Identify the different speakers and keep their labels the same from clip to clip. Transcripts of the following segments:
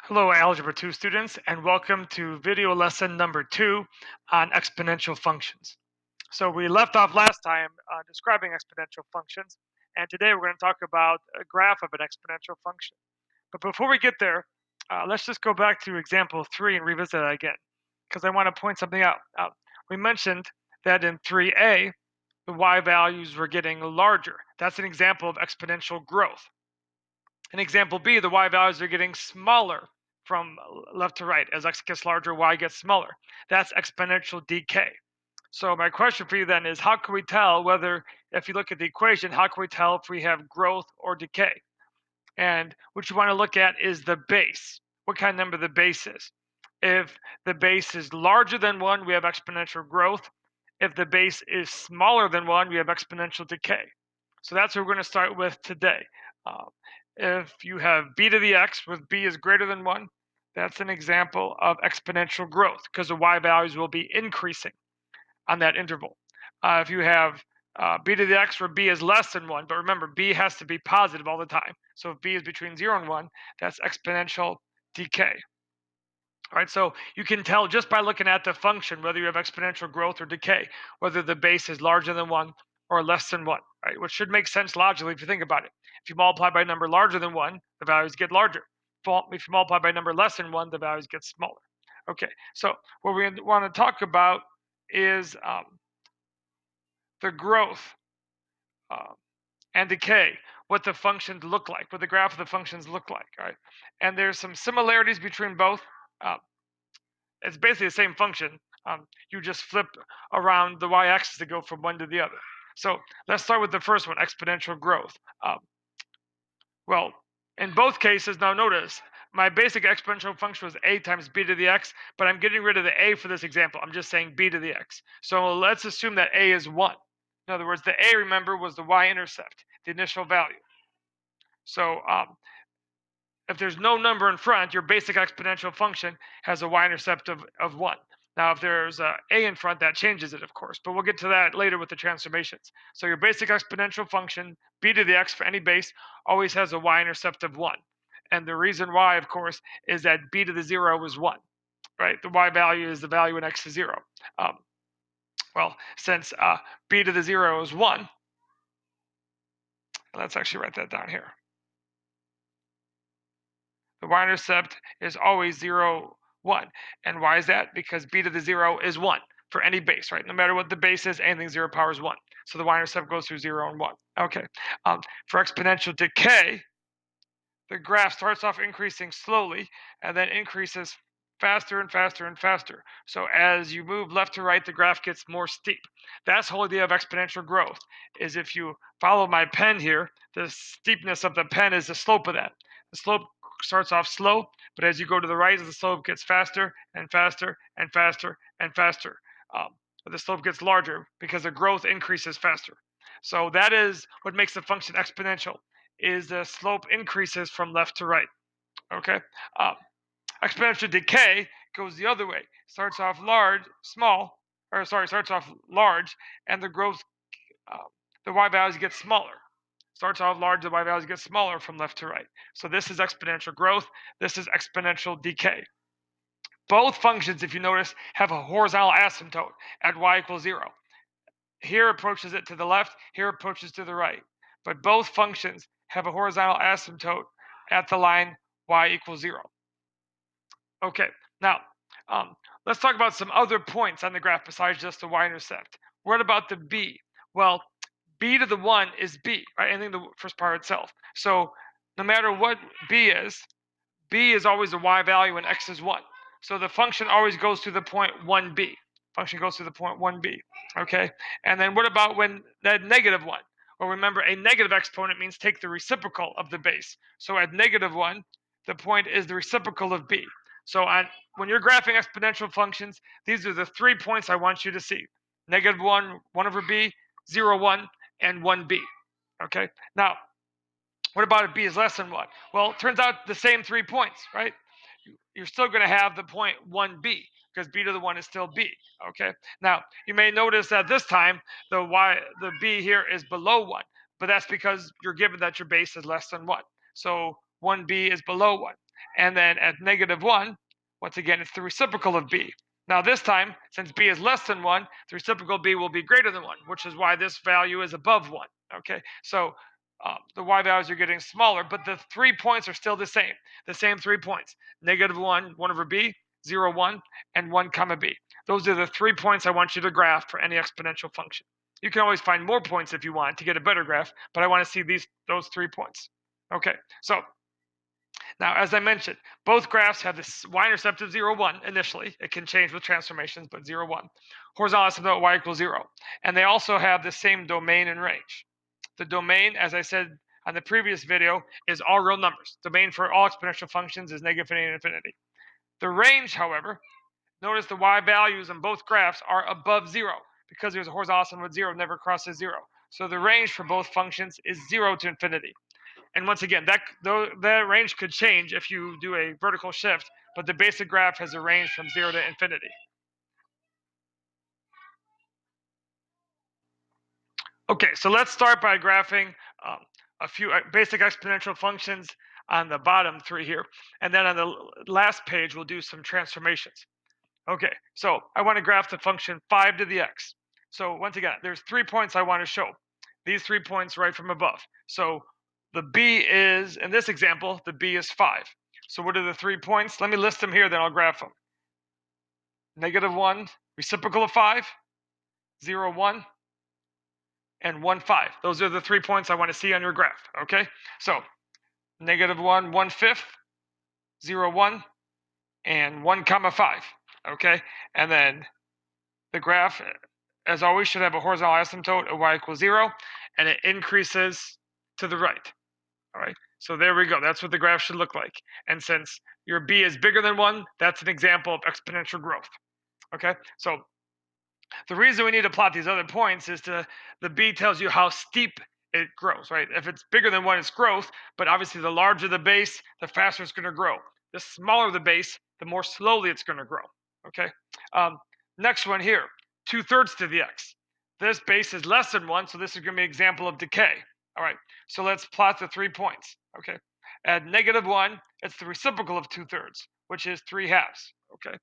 Speaker 1: Hello, Algebra 2 students, and welcome to video lesson number 2 on exponential functions. So we left off last time describing exponential functions, and today we're going to talk about a graph of an exponential function. But before we get there, let's just go back to example 3 and revisit that again, because I want to point something out. We mentioned that in 3a, the y values were getting larger. That's an example of exponential growth. In example B, the y values are getting smaller from left to right. As x gets larger, y gets smaller. That's exponential decay. So my question for you then is, how can we tell whether, if you look at the equation, how can we tell if we have growth or decay? And what you want to look at is the base, what kind of number the base is. If the base is larger than 1, we have exponential growth. If the base is smaller than 1, we have exponential decay. So that's what we're going to start with today. If you have b to the x with b is greater than 1, that's an example of exponential growth because the y values will be increasing on that interval. If you have b to the x where b is less than 1, but remember, b has to be positive all the time. So if b is between 0 and 1, that's exponential decay. All right, so you can tell just by looking at the function whether you have exponential growth or decay, whether the base is larger than 1 or less than 1, right? Which should make sense logically if you think about it. If you multiply by a number larger than 1, the values get larger. If you multiply by a number less than 1, the values get smaller. Okay, so what we want to talk about is the growth and decay, what the functions look like, what the graph of the functions look like, all right? And there's some similarities between both. It's basically the same function. You just flip around the y-axis to go from one to the other. So let's start with the first one, exponential growth. Well, in both cases, now notice, my basic exponential function was a times b to the x, but I'm getting rid of the a for this example. I'm just saying b to the x. So let's assume that a is 1. In other words, the a, remember, was the y-intercept, the initial value. So if there's no number in front, your basic exponential function has a y-intercept of 1. Now, if there's a in front, that changes it, of course, but we'll get to that later with the transformations. So your basic exponential function, b to the x for any base, always has a y-intercept of 1. And the reason why, of course, is that b to the 0 is 1, right? The y value is the value when x is 0. Well, since b to the 0 is 1, let's actually write that down here. The y-intercept is always 0, 1. And why is that? Because b to the 0 is 1 for any base, right? No matter what the base is, anything 0 power is 1. So the y-intercept goes through 0 and 1. Okay. For exponential decay, the graph starts off increasing slowly and then increases faster and faster and faster. So as you move left to right, the graph gets more steep. That's the whole idea of exponential growth, is if you follow my pen here, the steepness of the pen is the slope of that. The slope starts off slow, but as you go to the right, the slope gets faster and faster and faster and faster. But the slope gets larger because the growth increases faster. So that is what makes the function exponential, is the slope increases from left to right. Okay. Exponential decay goes the other way. Starts off starts off large, and the growth, the y values get smaller. Starts off large, the y values get smaller from left to right. So this is exponential growth. This is exponential decay. Both functions, if you notice, have a horizontal asymptote at y equals 0. Here approaches it to the left, here approaches to the right. But both functions have a horizontal asymptote at the line y equals 0. Okay, now let's talk about some other points on the graph besides just the y-intercept. What about the b? Well, b to the 1 is b, right? Anything the first part itself. So no matter what b is always the y value when x is 1. So the function always goes to the point 1b. Function goes to the point 1b, okay? And then what about when that negative 1? Well, remember, a negative exponent means take the reciprocal of the base. So at negative 1, the point is the reciprocal of b. So when you're graphing exponential functions, these are the 3 points I want you to see. Negative 1, 1 over b, 0, 1, and 1b, okay? Now, what about if b is less than 1? Well, it turns out the same 3 points, right? You're still going to have the point 1b, because b to the 1 is still b, okay? Now, you may notice that this time, the b here is below 1, but that's because you're given that your base is less than 1. So 1b is below 1. And then at -1, once again, it's the reciprocal of b. Now this time, since b is less than 1, the reciprocal of b will be greater than 1, which is why this value is above 1. Okay, so the y values are getting smaller, but the 3 points are still the same 3 points. -1, 1 over b, 0, 1, and 1 comma b. Those are the 3 points I want you to graph for any exponential function. You can always find more points if you want to get a better graph, but I want to see those 3 points. Okay, so now, as I mentioned, both graphs have this y-intercept of 0, 1 initially. It can change with transformations, but 0, 1. Horizontal asymptote y equals 0. And they also have the same domain and range. The domain, as I said on the previous video, is all real numbers. Domain for all exponential functions is -infinity and infinity. The range, however, notice the y values in both graphs are above 0 because there's a horizontal asymptote with 0 never crosses 0. So the range for both functions is 0 to infinity. And once again, that range could change if you do a vertical shift, but the basic graph has a range from 0 to infinity. Okay, so let's start by graphing a few basic exponential functions on the bottom 3 here. And then on the last page, we'll do some transformations. Okay, so I want to graph the function 5 to the x. So once again, there's 3 points I want to show. These 3 points right from above. So the b is, in this example, the b is 5. So what are the 3 points? Let me list them here, then I'll graph them. -1, reciprocal of 5, 0, 1, and 1, 5. Those are the 3 points I want to see on your graph, okay? So -1, 1/5, 0, 1, and 1 comma 5, okay? And then the graph, as always, should have a horizontal asymptote of y equals 0, and it increases to the right. All right, so there we go. That's what the graph should look like. And since your b is bigger than 1, that's an example of exponential growth. Okay, so the reason we need to plot these other points is the b tells you how steep it grows, right? If it's bigger than 1, it's growth, but obviously the larger the base, the faster it's going to grow. The smaller the base, the more slowly it's going to grow. Okay, next one here, 2/3 to the x. This base is less than 1, so this is going to be an example of decay. All right, so let's plot the 3 points. Okay, at -1, it's the reciprocal of 2/3, which is 3/2. Okay,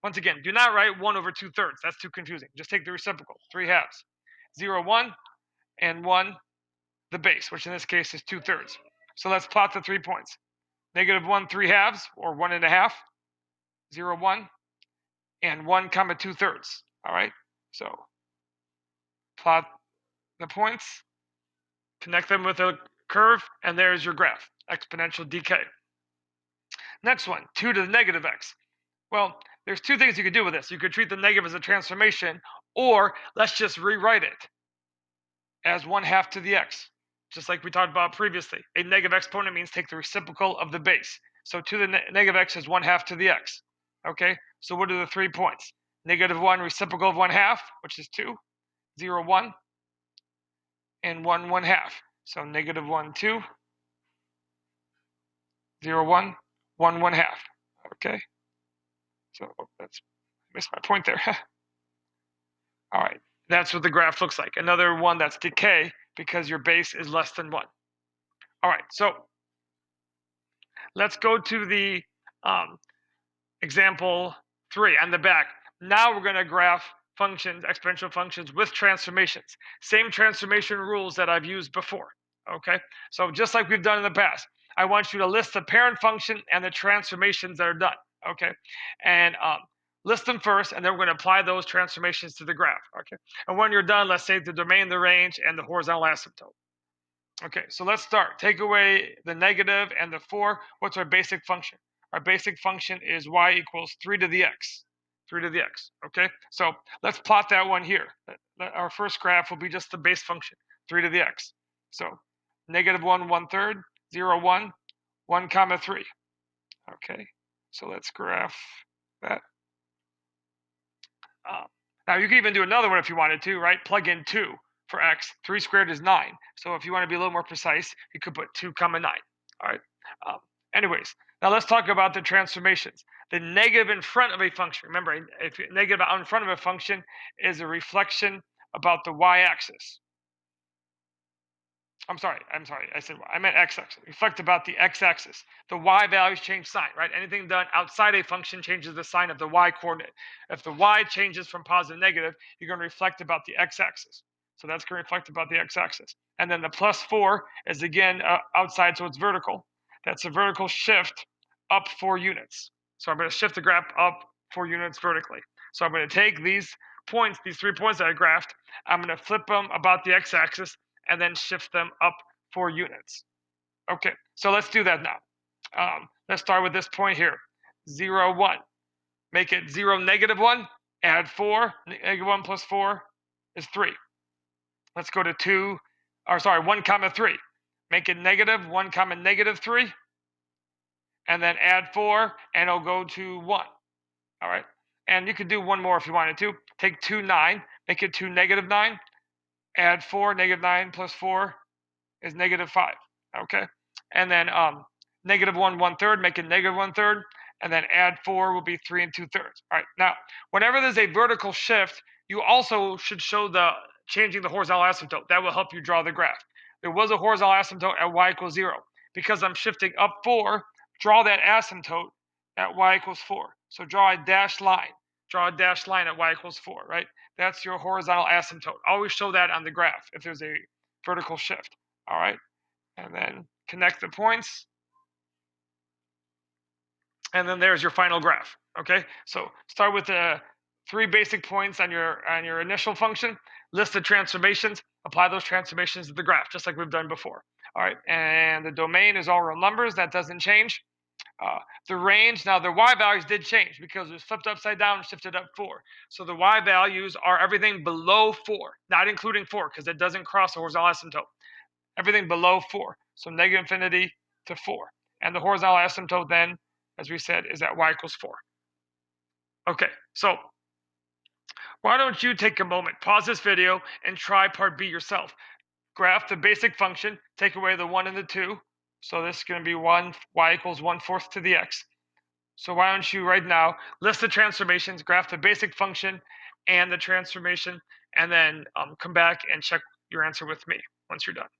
Speaker 1: once again, do not write 1 over 2/3. That's too confusing. Just take the reciprocal, 3/2. 0, 1, and 1, the base, which in this case is 2/3. So let's plot the 3 points. -1, 3/2, or 1.5, 0, 1, and 1 comma 2/3. All right, so plot the points, connect them with a curve, and there's your graph, exponential decay. Next one, 2 to the -x. Well, there's 2 things you could do with this. You could treat the negative as a transformation, or let's just rewrite it as 1/2 to the x, just like we talked about previously. A negative exponent means take the reciprocal of the base. So 2 to the negative x is 1/2 to the x. Okay, so what are the 3 points? -1, reciprocal of 1/2, which is 2, 0, 1, and 1, 1/2. So -1, 2, 0, 1, 1, 1/2. Okay, so that's missed my point there. All right, that's what the graph looks like. Another one that's decay because your base is less than 1. All right, so let's go to the example 3 on the back. Now we're going to graph functions, exponential functions with transformations. Same transformation rules that I've used before. Okay, so just like we've done in the past, I want you to list the parent function and the transformations that are done. Okay, and list them first, and then we're going to apply those transformations to the graph. Okay, and when you're done, let's say the domain, the range, and the horizontal asymptote. Okay, so let's start. Take away the negative and the 4. What's our basic function? Our basic function is y equals 3 to the x. 3 to the x. Okay, so let's plot that one here. Our first graph will be just the base function, 3 to the x. So -1, 1/3, 0, 1, 1 comma 3. Okay, so let's graph that. Now you can even do another one if you wanted to, right? Plug in 2 for x. 3 squared is 9. So if you want to be a little more precise, you could put 2 comma 9. All right. Anyways, now let's talk about the transformations. The negative in front of a function. Remember, if negative out in front of a function is a reflection about the y-axis. I'm sorry. I said I meant x-axis. Reflect about the x-axis. The y values change sign, right? Anything done outside a function changes the sign of the y coordinate. If the y changes from positive to negative, you're going to reflect about the x-axis. So that's going to reflect about the x-axis. And then the +4 is again outside, so it's vertical. That's a vertical shift up 4 units. So I'm going to shift the graph up 4 units vertically. So I'm going to take these points, these 3 points that I graphed, I'm going to flip them about the x-axis and then shift them up 4 units. Okay, so let's do that now. Let's start with this point here, 0, 1. Make it 0, -1, add 4, -1 plus 4 is 3. Let's go to 2, or sorry, 1, 3. Make it -1, -3, and then add 4, and it'll go to 1. All right, and you could do one more if you wanted to. Take 2, 9, make it 2, -9, add 4, -9 plus 4 is -5. Okay, and then -1, 1/3, make it -1/3, and then add 4 will be 3 2/3. All right, now whenever there's a vertical shift, you also should show the changing the horizontal asymptote. That will help you draw the graph. There was a horizontal asymptote at y = 0. Because I'm shifting up 4, draw that asymptote at y = 4. So draw a dashed line. Draw a dashed line at y = 4, right? That's your horizontal asymptote. Always show that on the graph if there's a vertical shift. All right, and then connect the points, and then there's your final graph. Okay, so start with the 3 basic points on your initial function, list the transformations, apply those transformations to the graph, just like we've done before. All right, and the domain is all real numbers. That doesn't change. The range, now the y values did change because it was flipped upside down and shifted up 4. So the y values are everything below 4, not including 4 because it doesn't cross the horizontal asymptote. Everything below 4. So -infinity to 4. And the horizontal asymptote then, as we said, is at y = 4. Okay, so why don't you take a moment, pause this video, and try part B yourself. Graph the basic function, take away the 1 and the 2. So this is going to be 1, y = 1/4 to the x. So why don't you right now list the transformations, graph the basic function and the transformation, and then come back and check your answer with me once you're done.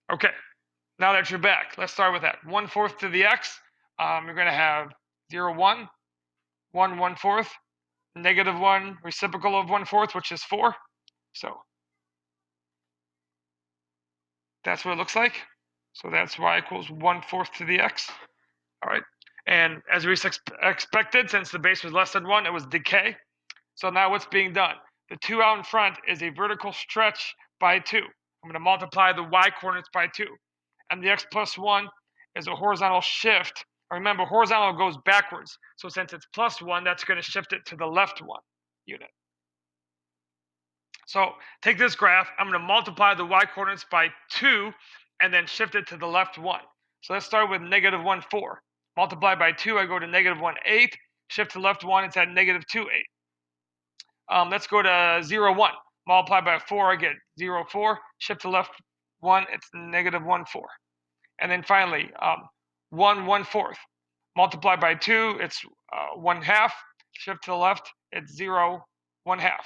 Speaker 1: Okay, now that you're back, let's start with that. 1/4 to the x, you're going to have 0, 1, 1, 1/4, -1, reciprocal of 1/4, which is 4. So that's what it looks like. So that's y = 1/4 to the x. All right. And as we expected, since the base was less than 1, it was decay. So now what's being done? The 2 out in front is a vertical stretch by 2. I'm going to multiply the y coordinates by 2. And the x + 1 is a horizontal shift. Remember, horizontal goes backwards. So since it's +1, that's going to shift it to the left 1 unit. So take this graph. I'm going to multiply the y coordinates by 2 and then shift it to the left 1. So let's start with -1, 4. Multiply by 2, I go to -1, 8. Shift to the left 1, it's at -2, 8. Let's go to 0, 1. Multiply by 4, I get 0, 4. Shift to left 1, it's -1, 4. And then finally, 1, 1/4. Multiply by 2, it's 1/2. Shift to the left, it's 0, 1/2.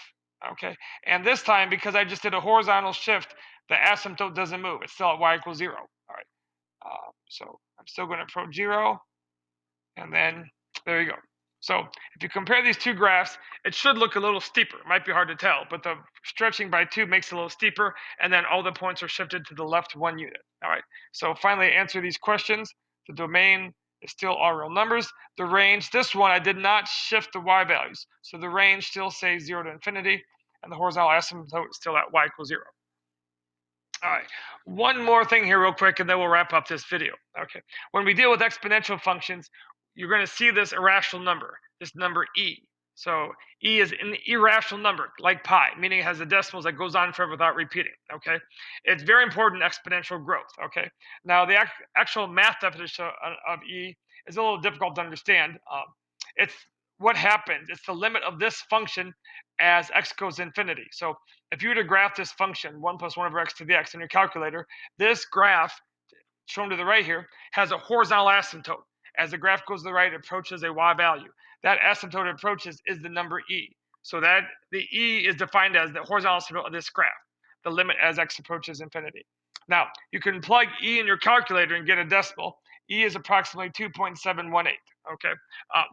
Speaker 1: Okay, and this time, because I just did a horizontal shift, the asymptote doesn't move. It's still at y = 0. All right, so I'm still going to approach 0, and then there you go. So if you compare these two graphs, it should look a little steeper. It might be hard to tell, but the stretching by 2 makes it a little steeper, and then all the points are shifted to the left 1 unit. All right, so finally answer these questions. The domain is still all real numbers. The range, this one, I did not shift the y values. So the range still says 0 to infinity, and the horizontal asymptote is still at y = 0. All right, one more thing here real quick, and then we'll wrap up this video. Okay, when we deal with exponential functions, you're going to see this irrational number, this number e. So e is an irrational number, like pi, meaning it has the decimals that goes on forever without repeating. Okay, it's very important in exponential growth. Okay, now the actual math definition of e is a little difficult to understand. It's what happens. It's the limit of this function as x goes to infinity. So if you were to graph this function 1 + 1/x to the x in your calculator, this graph shown to the right here has a horizontal asymptote. As the graph goes to the right, it approaches a y value. That asymptote it approaches is the number e. So that the E is defined as the horizontal estimator of this graph, the limit as x approaches infinity. Now, you can plug E in your calculator and get a decimal. E is approximately 2.718, okay? Um,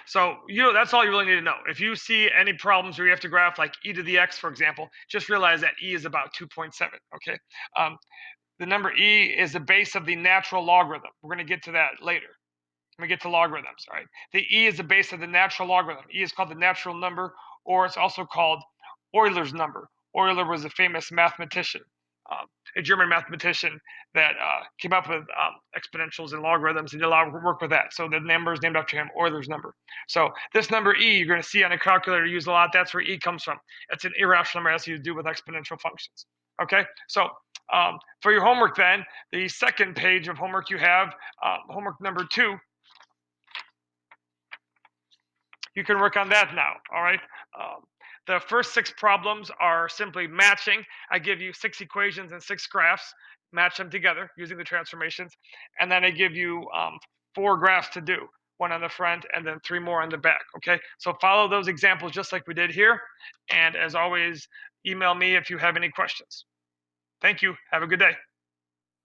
Speaker 1: so that's all you really need to know. If you see any problems where you have to graph like e to the x, for example, just realize that e is about 2.7, okay? The number e is the base of the natural logarithm. We're going to get to that later. When we get to logarithms, all right? The e is the base of the natural logarithm. E is called the natural number, or it's also called Euler's number. Euler was a famous mathematician, a German mathematician that came up with exponentials and logarithms, and did a lot of work with that. So the number is named after him, Euler's number. So this number e, you're going to see on a calculator used a lot. That's where e comes from. It's an irrational number, has to do with exponential functions. Okay, so for your homework then, the second page of homework you have, homework number 2, you can work on that now, all right? The first 6 problems are simply matching. I give you 6 equations and 6 graphs, match them together using the transformations, and then I give you 4 graphs to do, 1 on the front and then 3 more on the back, okay? So follow those examples just like we did here, and as always, email me if you have any questions. Thank you. Have a good day.